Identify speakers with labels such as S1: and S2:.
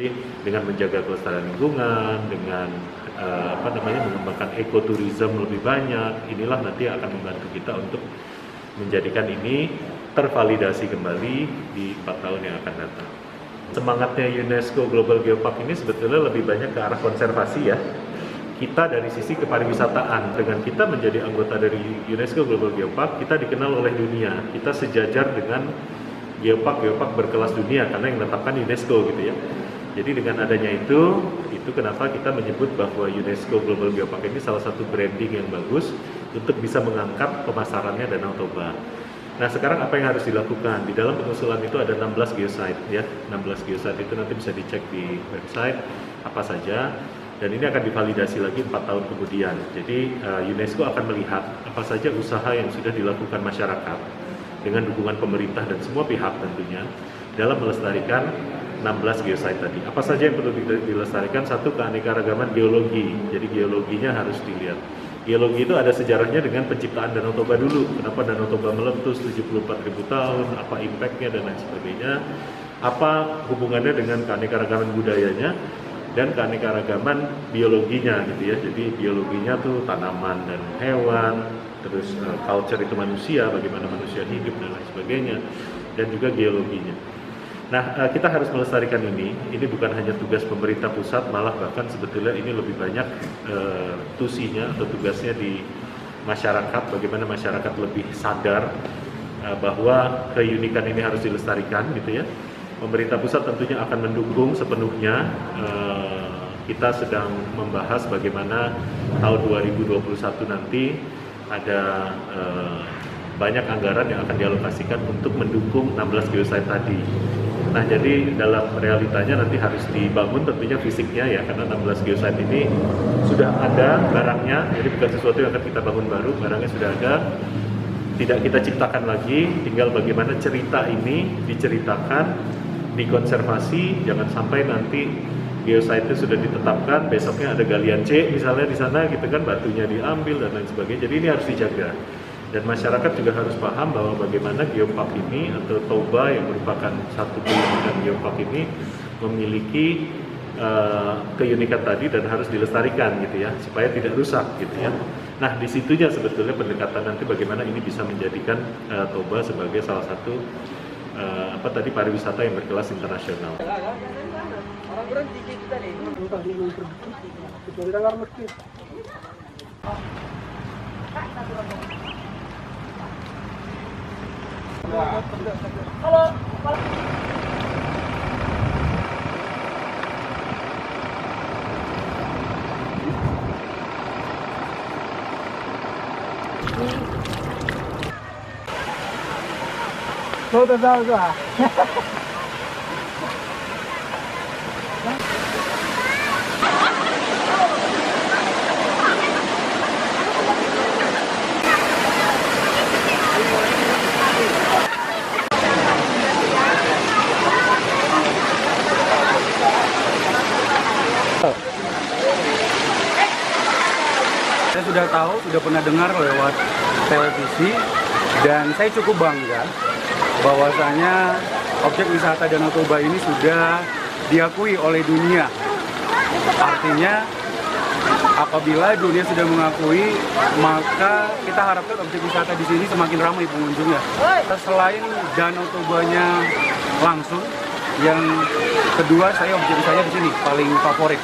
S1: Jadi dengan menjaga kelestarian lingkungan, dengan mengembangkan ekoturism lebih banyak, inilah nanti akan membantu kita untuk menjadikan ini tervalidasi kembali di 4 tahun yang akan datang. Semangatnya UNESCO Global Geopark ini sebetulnya lebih banyak ke arah konservasi ya. Kita dari sisi kepariwisataan, dengan kita menjadi anggota dari UNESCO Global Geopark, kita dikenal oleh dunia. Kita sejajar dengan geopark berkelas dunia karena yang menetapkan UNESCO gitu ya. Jadi dengan adanya itu kenapa kita menyebut bahwa UNESCO Global Geopark ini salah satu branding yang bagus untuk bisa mengangkat pemasarannya Danau Toba. Nah sekarang apa yang harus dilakukan? Di dalam pengusulan itu ada 16 geosite ya. 16 geosite itu nanti bisa dicek di website apa saja. Dan ini akan divalidasi lagi 4 tahun kemudian. Jadi UNESCO akan melihat apa saja usaha yang sudah dilakukan masyarakat dengan dukungan pemerintah dan semua pihak tentunya dalam melestarikan 16 geosite tadi. Apa saja yang perlu dilestarikan? Satu, keanekaragaman geologi. Jadi geologinya harus dilihat. Geologi itu ada sejarahnya dengan penciptaan Danau Toba dulu. Kenapa Danau Toba meletus 74.000 tahun, apa impact-nya dan lain sebagainya. Apa hubungannya dengan keanekaragaman budayanya dan keanekaragaman biologinya gitu ya. Jadi biologinya tuh tanaman dan hewan, terus culture itu manusia, bagaimana manusia hidup dan lain sebagainya, dan juga geologinya. Nah, kita harus melestarikan ini bukan hanya tugas pemerintah pusat, malah bahkan sebetulnya ini lebih banyak tusinya atau tugasnya di masyarakat, bagaimana masyarakat lebih sadar bahwa keunikan ini harus dilestarikan gitu ya. Pemerintah pusat tentunya akan mendukung sepenuhnya. Kita sedang membahas bagaimana tahun 2021 nanti ada banyak anggaran yang akan dialokasikan untuk mendukung 16 geosite tadi. Nah, jadi dalam realitanya nanti harus dibangun tentunya fisiknya ya, karena 16 geosite ini sudah ada barangnya, jadi bukan sesuatu yang akan kita bangun baru, barangnya sudah ada, tidak kita ciptakan lagi, tinggal bagaimana cerita ini diceritakan, dikonservasi, jangan sampai nanti geosite itu sudah ditetapkan, besoknya ada galian C misalnya di sana gitu kan, batunya diambil dan lain sebagainya, jadi ini harus dijaga. Dan masyarakat juga harus paham bahwa bagaimana geopark ini atau Toba yang merupakan satu keunikan geopark ini memiliki keunikan tadi dan harus dilestarikan gitu ya, supaya tidak rusak gitu ya. Nah disitunya sebetulnya pendekatan nanti bagaimana ini bisa menjadikan Toba sebagai salah satu pariwisata yang berkelas internasional.
S2: Orang berhenti kita nih. Halo. Tuh, ah.
S3: Saya sudah tahu, sudah pernah dengar lewat televisi, dan saya cukup bangga bahwasanya objek wisata Danau Toba ini sudah diakui oleh dunia. Artinya apabila dunia sudah mengakui, maka kita harapkan objek wisata di sini semakin ramai pengunjungnya. Selain Danau Tobanya langsung, yang kedua saya objek wisatanya di sini paling favorit.